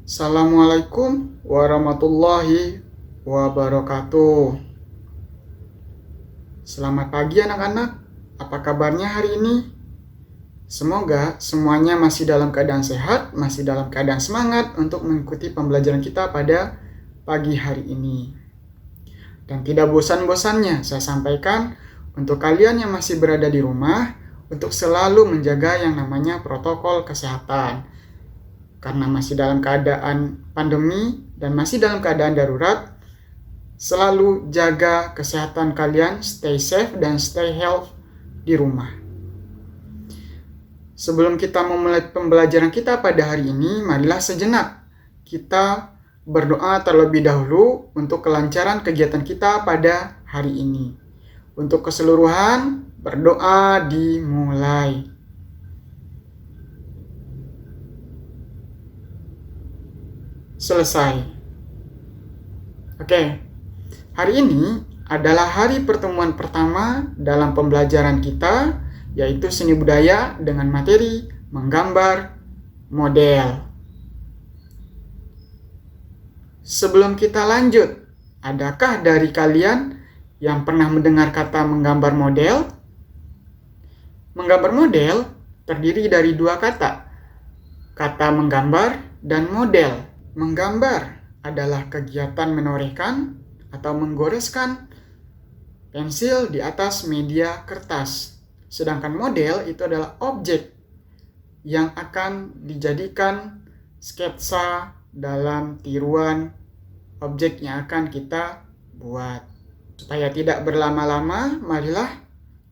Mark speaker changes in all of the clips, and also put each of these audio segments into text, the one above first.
Speaker 1: Assalamualaikum warahmatullahi wabarakatuh. Selamat pagi anak-anak. Apa kabarnya hari ini? Semoga semuanya masih dalam keadaan sehat, masih dalam keadaan semangat untuk mengikuti pembelajaran kita pada pagi hari ini. Dan tidak bosan-bosannya saya sampaikan untuk kalian yang masih berada di rumah untuk selalu menjaga yang namanya protokol kesehatan. Karena masih dalam keadaan pandemi dan masih dalam keadaan darurat, selalu jaga kesehatan kalian, stay safe dan stay healthy di rumah. Sebelum kita memulai pembelajaran kita pada hari ini, marilah sejenak kita berdoa terlebih dahulu untuk kelancaran kegiatan kita pada hari ini. Untuk keseluruhan, berdoa dimulai. Selesai. Oke, hari ini adalah hari pertemuan pertama dalam pembelajaran kita, yaitu seni budaya dengan materi menggambar model. Sebelum kita lanjut, adakah dari kalian yang pernah mendengar kata menggambar model? Menggambar model terdiri dari dua kata menggambar dan model. Menggambar adalah kegiatan menorehkan atau menggoreskan pensil di atas media kertas. Sedangkan model itu adalah objek yang akan dijadikan sketsa dalam tiruan objek yang akan kita buat. Supaya tidak berlama-lama, marilah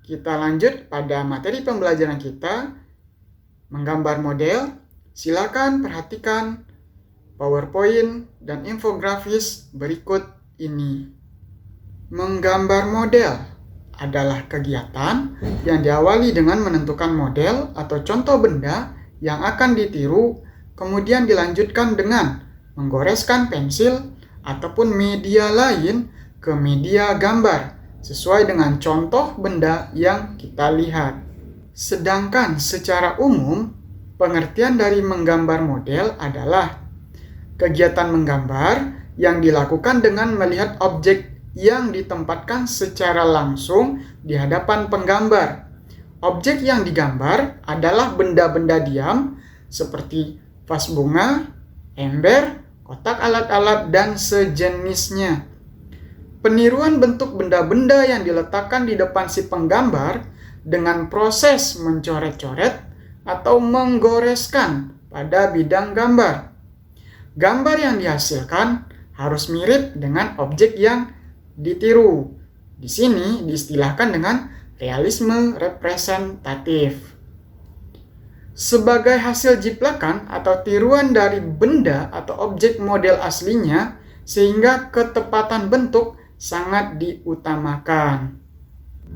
Speaker 1: kita lanjut pada materi pembelajaran kita, menggambar model. Silakan perhatikan PowerPoint dan infografis berikut ini. Menggambar model adalah kegiatan yang diawali dengan menentukan model atau contoh benda yang akan ditiru, kemudian dilanjutkan dengan menggoreskan pensil ataupun media lain ke media gambar sesuai dengan contoh benda yang kita lihat. Sedangkan secara umum, pengertian dari menggambar model adalah kegiatan menggambar yang dilakukan dengan melihat objek yang ditempatkan secara langsung di hadapan penggambar. Objek yang digambar adalah benda-benda diam seperti vas bunga, ember, kotak alat-alat, dan sejenisnya. Peniruan bentuk benda-benda yang diletakkan di depan si penggambar dengan proses mencoret-coret atau menggoreskan pada bidang gambar. Gambar yang dihasilkan harus mirip dengan objek yang ditiru. Di sini diistilahkan dengan realisme representatif. Sebagai hasil jiplakan atau tiruan dari benda atau objek model aslinya, sehingga ketepatan bentuk sangat diutamakan.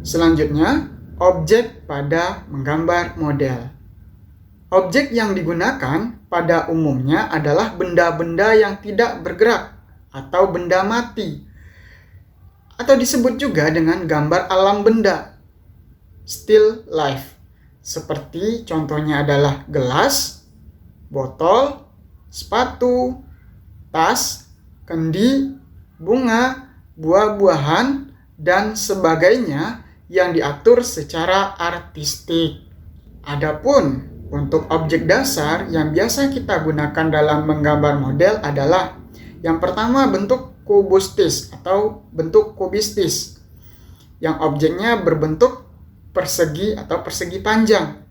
Speaker 1: Selanjutnya, objek pada menggambar model. Objek yang digunakan pada umumnya adalah benda-benda yang tidak bergerak atau benda mati, atau disebut juga dengan gambar alam benda, still life. Seperti contohnya adalah gelas, botol, sepatu, tas, kendi, bunga, buah-buahan, dan sebagainya yang diatur secara artistik. Adapun untuk objek dasar yang biasa kita gunakan dalam menggambar model adalah yang pertama bentuk kubistis atau bentuk kubistis, yang objeknya berbentuk persegi atau persegi panjang.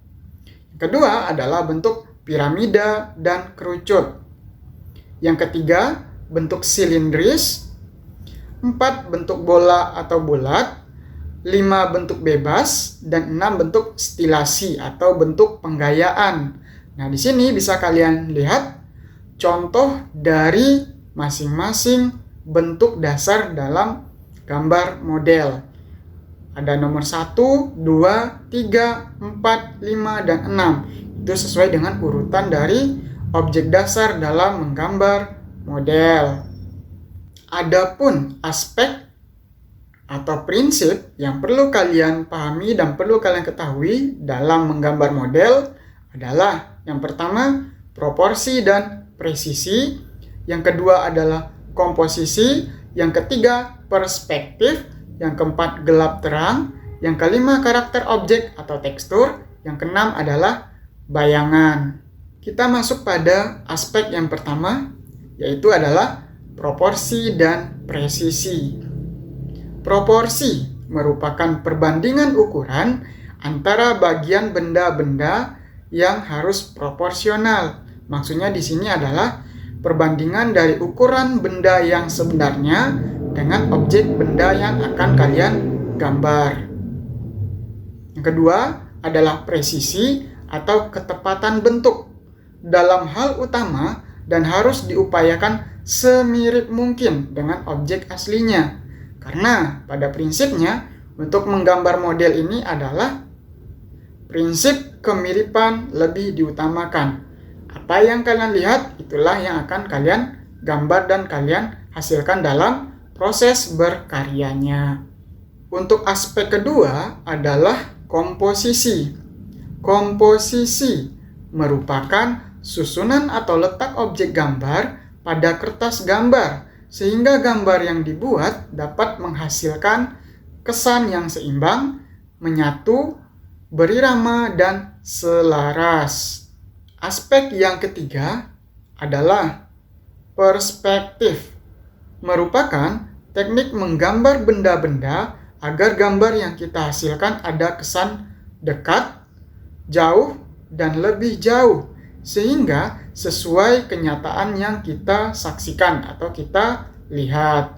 Speaker 1: Yang kedua adalah bentuk piramida dan kerucut. Yang ketiga, bentuk silindris. 4, bentuk bola atau bulat. 5, bentuk bebas, dan 6, bentuk stilasi atau bentuk penggayaan. Nah, di sini bisa kalian lihat contoh dari masing-masing bentuk dasar dalam gambar model. Ada nomor 1, 2, 3, 4, 5, dan 6. Itu sesuai dengan urutan dari objek dasar dalam menggambar model. Adapun aspek atau prinsip yang perlu kalian pahami dan perlu kalian ketahui dalam menggambar model adalah yang pertama, proporsi dan presisi, yang kedua adalah komposisi, yang ketiga perspektif, yang keempat gelap terang, yang kelima karakter objek atau tekstur, yang keenam adalah bayangan. Kita masuk pada aspek yang pertama, yaitu adalah proporsi dan presisi. Proporsi merupakan perbandingan ukuran antara bagian benda-benda yang harus proporsional. Maksudnya di sini adalah perbandingan dari ukuran benda yang sebenarnya dengan objek benda yang akan kalian gambar. Yang kedua adalah presisi atau ketepatan bentuk dalam hal utama dan harus diupayakan semirip mungkin dengan objek aslinya. Karena pada prinsipnya untuk menggambar model ini adalah prinsip kemiripan lebih diutamakan. Apa yang kalian lihat itulah yang akan kalian gambar dan kalian hasilkan dalam proses berkaryanya. Untuk aspek kedua adalah komposisi. Komposisi merupakan susunan atau letak objek gambar pada kertas gambar sehingga gambar yang dibuat dapat menghasilkan kesan yang seimbang, menyatu, berirama, dan selaras. Aspek yang ketiga adalah perspektif. Merupakan teknik menggambar benda-benda agar gambar yang kita hasilkan ada kesan dekat, jauh, dan lebih jauh, sehingga sesuai kenyataan yang kita saksikan atau kita lihat.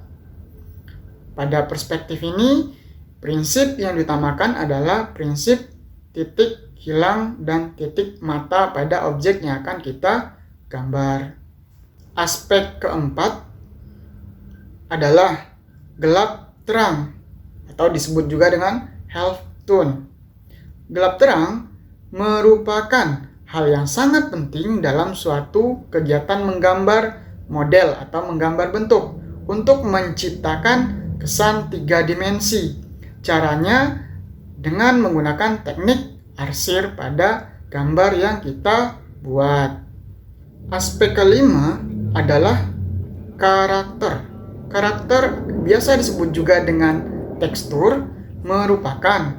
Speaker 1: Pada perspektif ini, prinsip yang diutamakan adalah prinsip titik hilang dan titik mata pada objek yang akan kita gambar. Aspek keempat adalah gelap terang atau disebut juga dengan half tone. Gelap terang merupakan hal yang sangat penting dalam suatu kegiatan menggambar model atau menggambar bentuk untuk menciptakan kesan 3 dimensi. Caranya dengan menggunakan teknik arsir pada gambar yang kita buat. Aspek kelima adalah karakter. Karakter biasa disebut juga dengan tekstur, merupakan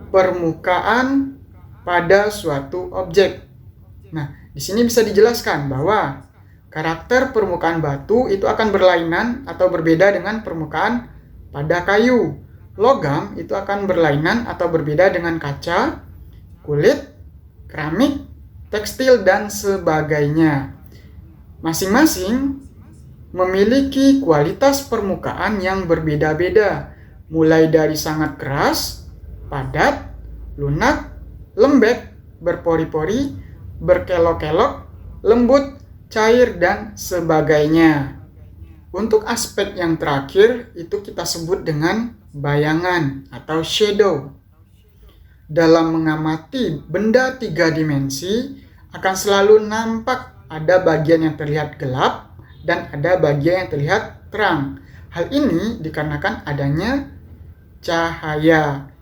Speaker 1: permukaan pada suatu objek. Nah, di sini bisa dijelaskan bahwa karakter permukaan batu itu akan berlainan atau berbeda dengan permukaan pada kayu. Logam itu akan berlainan atau berbeda dengan kaca, kulit, keramik, tekstil, dan sebagainya. Masing-masing memiliki kualitas permukaan yang berbeda-beda, mulai dari sangat keras, padat, lunak, lembek, berpori-pori, berkelok-kelok, lembut, cair, dan sebagainya. Untuk aspek yang terakhir itu kita sebut dengan bayangan atau shadow. Dalam mengamati benda 3 dimensi akan selalu nampak ada bagian yang terlihat gelap dan ada bagian yang terlihat terang. Hal ini dikarenakan adanya cahaya.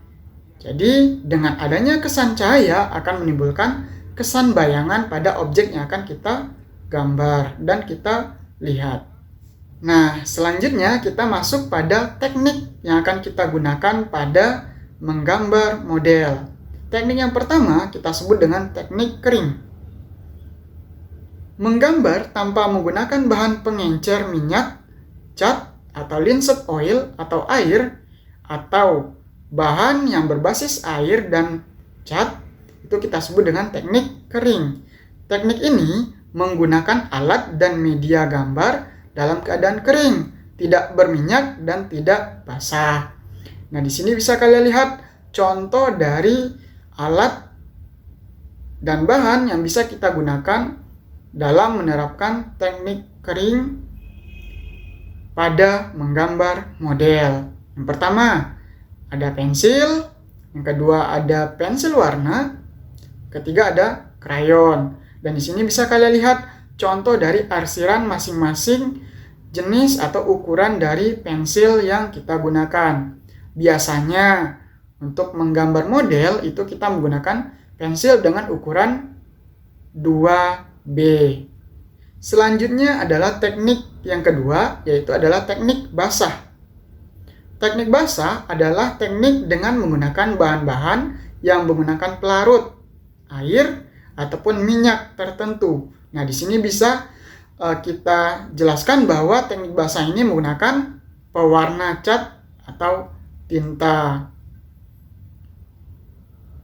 Speaker 1: Jadi dengan adanya kesan cahaya akan menimbulkan kesan bayangan pada objek yang akan kita gambar dan kita lihat. Nah, selanjutnya kita masuk pada teknik yang akan kita gunakan pada menggambar model. Teknik yang pertama kita sebut dengan teknik kering. Menggambar tanpa menggunakan bahan pengencer minyak, cat, atau linseed oil atau air, atau bahan yang berbasis air dan cat, itu kita sebut dengan teknik kering. Teknik ini menggunakan alat dan media gambar dalam keadaan kering, tidak berminyak dan tidak basah. Nah, di sini bisa kalian lihat contoh dari alat dan bahan yang bisa kita gunakan dalam menerapkan teknik kering pada menggambar model. Yang pertama, ada pensil, yang kedua ada pensil warna, ketiga ada krayon. Dan di sini bisa kalian lihat contoh dari arsiran masing-masing jenis atau ukuran dari pensil yang kita gunakan. Biasanya untuk menggambar model itu kita menggunakan pensil dengan ukuran 2B. Selanjutnya adalah teknik yang kedua, yaitu adalah teknik basah. Teknik basah adalah teknik dengan menggunakan bahan-bahan yang menggunakan pelarut, air, ataupun minyak tertentu. Nah, di sini bisa kita jelaskan bahwa teknik basah ini menggunakan pewarna cat atau tinta.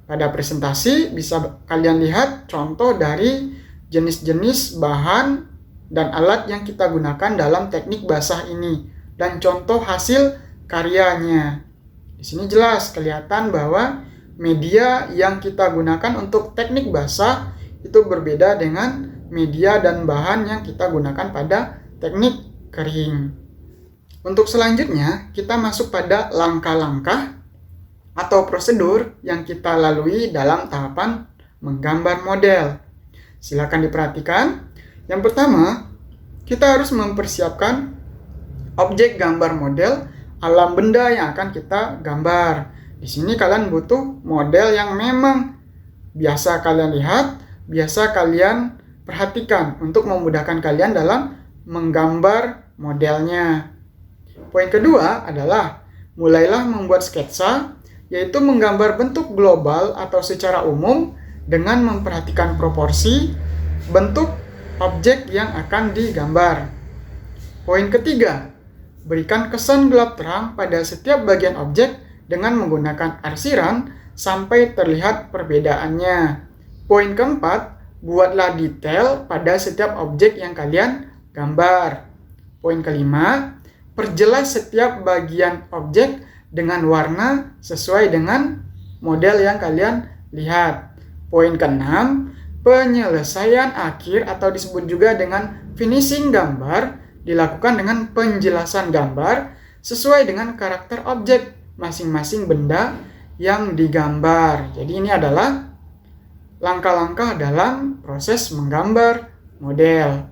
Speaker 1: Pada presentasi bisa kalian lihat contoh dari jenis-jenis bahan dan alat yang kita gunakan dalam teknik basah ini dan contoh hasil karyanya. Di sini jelas kelihatan bahwa media yang kita gunakan untuk teknik basah itu berbeda dengan media dan bahan yang kita gunakan pada teknik kering. Untuk selanjutnya, kita masuk pada langkah-langkah atau prosedur yang kita lalui dalam tahapan menggambar model. Silakan diperhatikan. Yang pertama, kita harus mempersiapkan objek gambar model alam benda yang akan kita gambar. Di sini kalian butuh model yang memang biasa kalian lihat, biasa kalian perhatikan untuk memudahkan kalian dalam menggambar modelnya. Poin kedua adalah mulailah membuat sketsa, yaitu menggambar bentuk global atau secara umum dengan memperhatikan proporsi bentuk objek yang akan digambar. Poin ketiga, berikan kesan gelap terang pada setiap bagian objek dengan menggunakan arsiran sampai terlihat perbedaannya. Poin keempat, buatlah detail pada setiap objek yang kalian gambar. Poin kelima, perjelas setiap bagian objek dengan warna sesuai dengan model yang kalian lihat. Poin keenam, penyelesaian akhir atau disebut juga dengan finishing gambar dilakukan dengan penjelasan gambar sesuai dengan karakter objek masing-masing benda yang digambar. Jadi ini adalah langkah-langkah dalam proses menggambar model.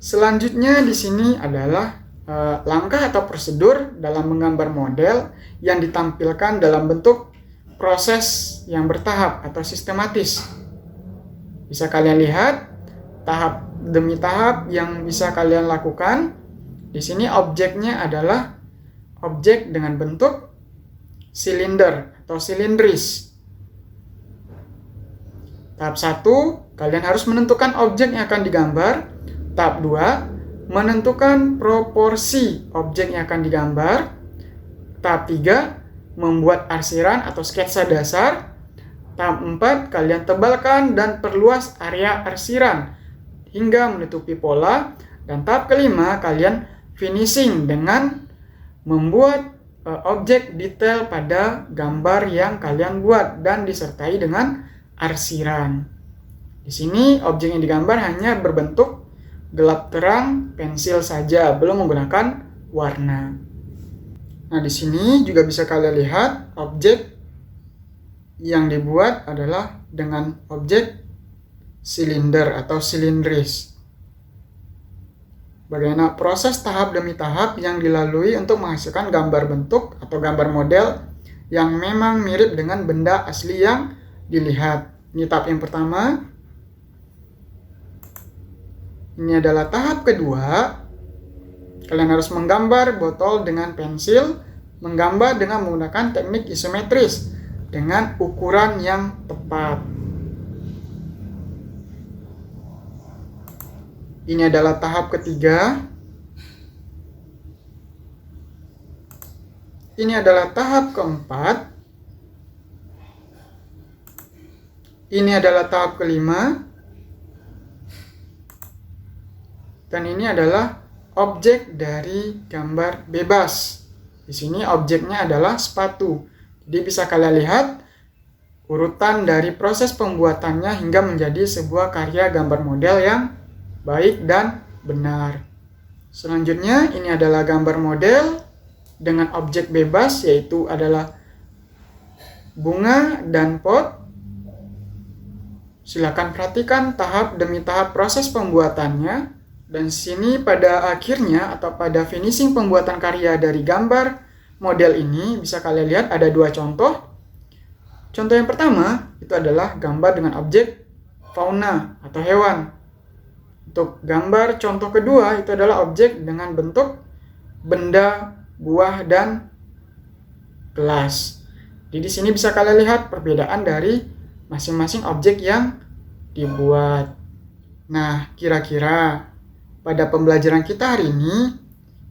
Speaker 1: Selanjutnya di sini adalah langkah atau prosedur dalam menggambar model yang ditampilkan dalam bentuk proses yang bertahap atau sistematis. Bisa kalian lihat tahap demi tahap yang bisa kalian lakukan. Di sini objeknya adalah objek dengan bentuk silinder atau silindris. Tahap 1, kalian harus menentukan objek yang akan digambar. Tahap 2, menentukan proporsi objek yang akan digambar. Tahap 3, membuat arsiran atau sketsa dasar. Tahap 4, kalian tebalkan dan perluas area arsiran hingga menutupi pola. Dan tahap kelima, kalian finishing dengan membuat objek detail pada gambar yang kalian buat dan disertai dengan arsiran. Di sini objek yang digambar hanya berbentuk gelap terang pensil saja, belum menggunakan warna. Nah, di sini juga bisa kalian lihat objek yang dibuat adalah dengan objek silinder atau silindris. Bagaimana proses tahap demi tahap yang dilalui untuk menghasilkan gambar bentuk atau gambar model yang memang mirip dengan benda asli yang dilihat. Ini tahap yang pertama. Ini adalah tahap kedua. Kalian harus menggambar botol dengan pensil, menggambar dengan menggunakan teknik isometris dengan ukuran yang tepat. Ini adalah tahap ketiga. Ini adalah tahap keempat. Ini adalah tahap kelima. Dan ini adalah objek dari gambar bebas. Di sini objeknya adalah sepatu. Jadi bisa kalian lihat urutan dari proses pembuatannya hingga menjadi sebuah karya gambar model yang baik dan benar. Selanjutnya ini adalah gambar model dengan objek bebas, yaitu adalah bunga dan pot. Silakan perhatikan tahap demi tahap proses pembuatannya. Dan sini pada akhirnya atau pada finishing pembuatan karya dari gambar model ini bisa kalian lihat ada dua contoh. Contoh yang pertama itu adalah gambar dengan objek fauna atau hewan. Untuk gambar contoh kedua itu adalah objek dengan bentuk benda, buah, dan gelas. Jadi di sini bisa kalian lihat perbedaan dari masing-masing objek yang dibuat. Nah, kira-kira pada pembelajaran kita hari ini,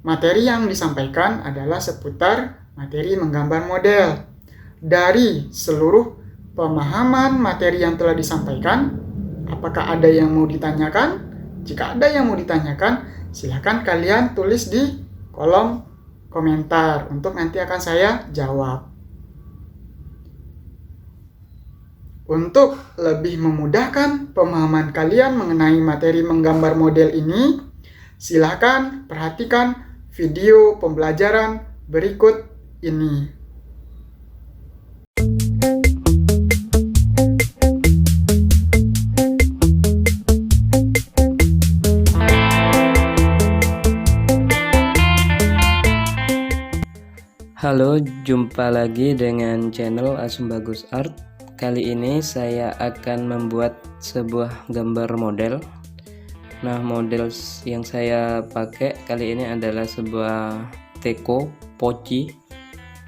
Speaker 1: materi yang disampaikan adalah seputar materi menggambar model. Dari seluruh pemahaman materi yang telah disampaikan, apakah ada yang mau ditanyakan? Jika ada yang mau ditanyakan, silakan kalian tulis di kolom komentar untuk nanti akan saya jawab. Untuk lebih memudahkan pemahaman kalian mengenai materi menggambar model ini, silakan perhatikan video pembelajaran berikut ini.
Speaker 2: Halo, jumpa lagi dengan channel Asumbagus Art. Kali ini saya akan membuat sebuah gambar model. Nah, model yang saya pakai kali ini adalah sebuah teko poci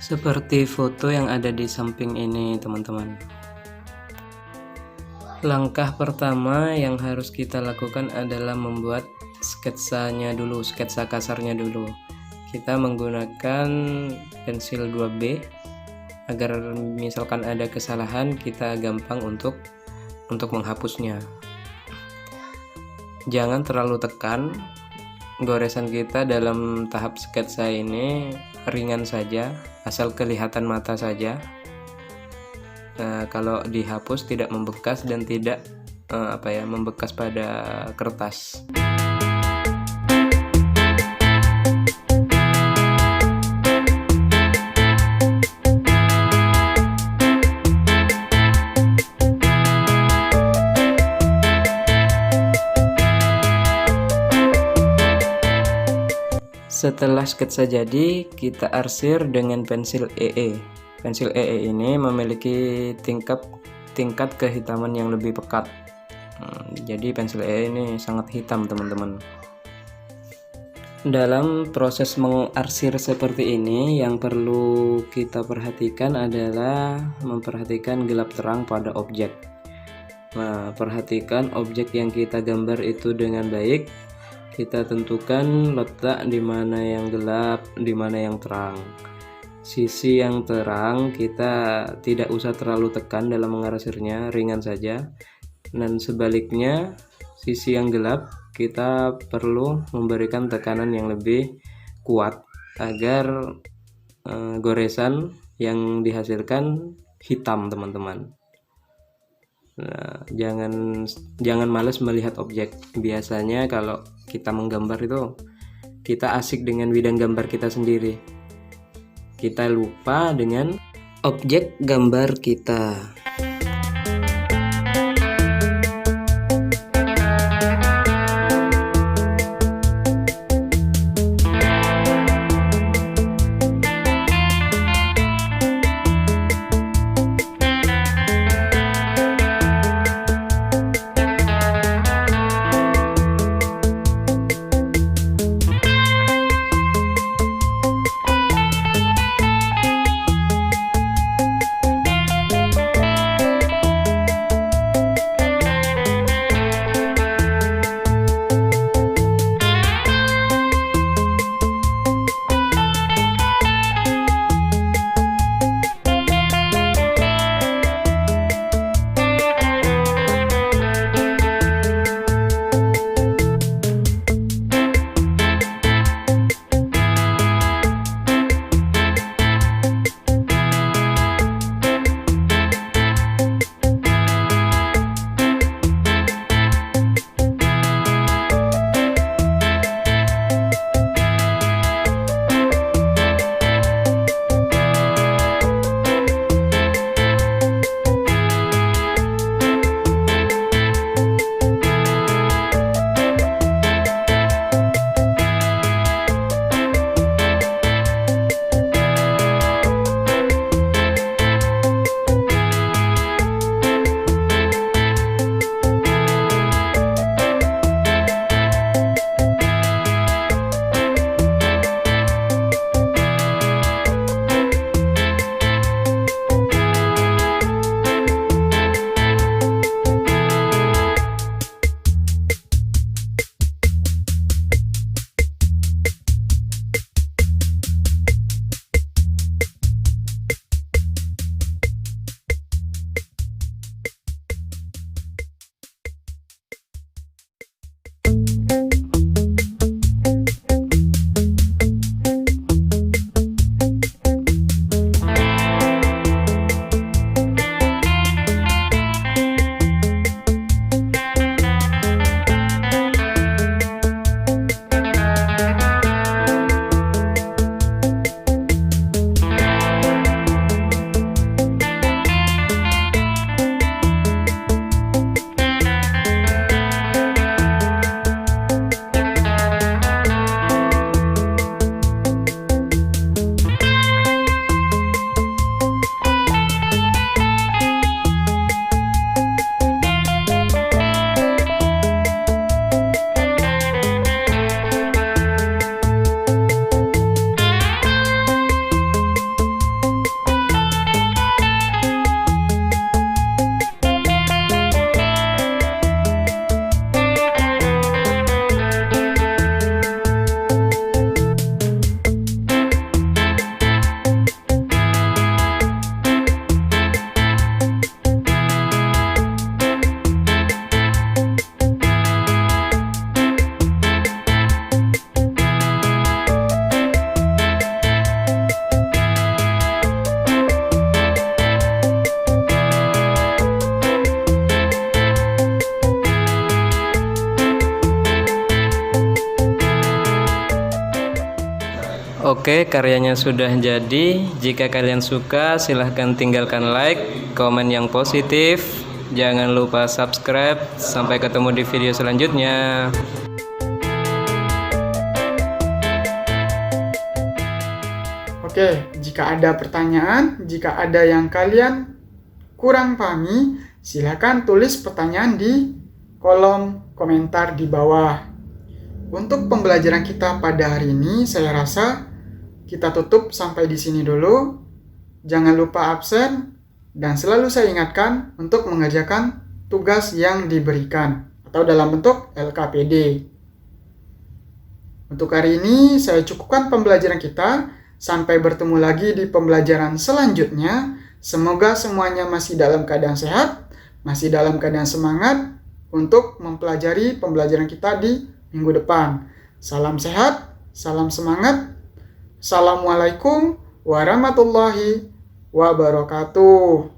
Speaker 2: seperti foto yang ada di samping ini, teman-teman. Langkah pertama yang harus kita lakukan adalah membuat sketsanya dulu, sketsa kasarnya dulu. Kita menggunakan pensil 2B agar misalkan ada kesalahan kita gampang untuk menghapusnya. Jangan terlalu tekan, goresan kita dalam tahap sketsa ini ringan saja, asal kelihatan mata saja. Nah, kalau dihapus tidak membekas dan tidak membekas pada kertas. Setelah sketsa jadi, kita arsir dengan pensil EE. Pensil EE ini memiliki tingkat kehitaman yang lebih pekat. Jadi pensil EE ini sangat hitam, teman-teman. Dalam proses mengarsir seperti ini, yang perlu kita perhatikan adalah memperhatikan gelap terang pada objek. Nah, perhatikan objek yang kita gambar itu dengan baik. Kita tentukan letak di mana yang gelap, di mana yang terang. Sisi yang terang kita tidak usah terlalu tekan dalam mengarsirnya, ringan saja. Dan sebaliknya, sisi yang gelap kita perlu memberikan tekanan yang lebih kuat agar goresan yang dihasilkan hitam, teman-teman. Nah, jangan malas melihat objek. Biasanya kalau kita menggambar itu kita asik dengan bidang gambar kita sendiri. Kita lupa dengan objek gambar kita. Oke, karyanya sudah jadi. Jika kalian suka, silahkan tinggalkan like, komen yang positif. Jangan lupa subscribe. Sampai ketemu di video selanjutnya.
Speaker 1: Oke, jika ada pertanyaan, jika ada yang kalian kurang pahami, silakan tulis pertanyaan di kolom komentar di bawah. Untuk pembelajaran kita pada hari ini, saya rasa kita tutup sampai di sini dulu. Jangan lupa absen, dan selalu saya ingatkan untuk mengerjakan tugas yang diberikan, atau dalam bentuk LKPD. Untuk hari ini, saya cukupkan pembelajaran kita. Sampai bertemu lagi di pembelajaran selanjutnya. Semoga semuanya masih dalam keadaan sehat, masih dalam keadaan semangat untuk mempelajari pembelajaran kita di minggu depan. Salam sehat, salam semangat. Assalamualaikum warahmatullahi wabarakatuh.